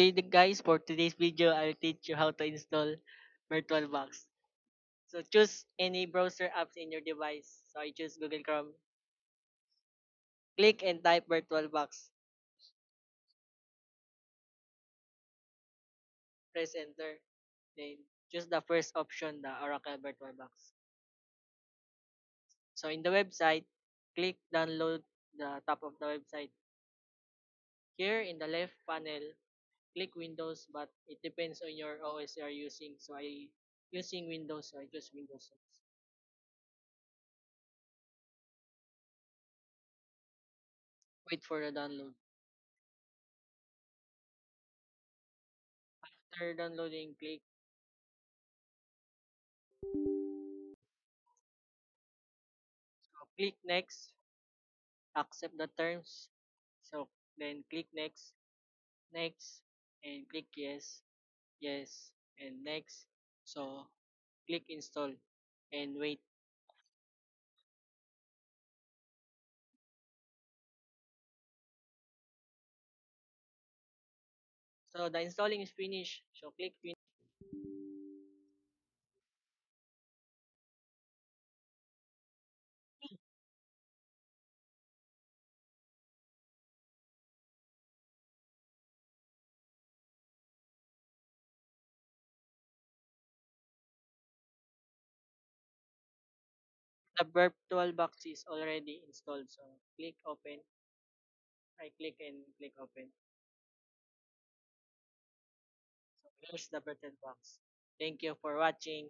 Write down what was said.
guys, for today's video, I'll teach you how to install VirtualBox. So choose any browser apps in your device. So I choose Google Chrome. Click and type VirtualBox. Press enter. Then choose the first option, the Oracle VirtualBox. So in the website, click download the top of the website. Here in the left panel, click Windows, but it depends on your OS you are using. So I using Windows, so I choose Windows. Wait for the download. After downloading, click next, accept the terms. So then click next, next, and click yes, yes, and next. So click install and wait. So the installing is finished. So click finish. The virtual box is already installed. So click open. I click and click open. So here's the virtual box. Thank you for watching.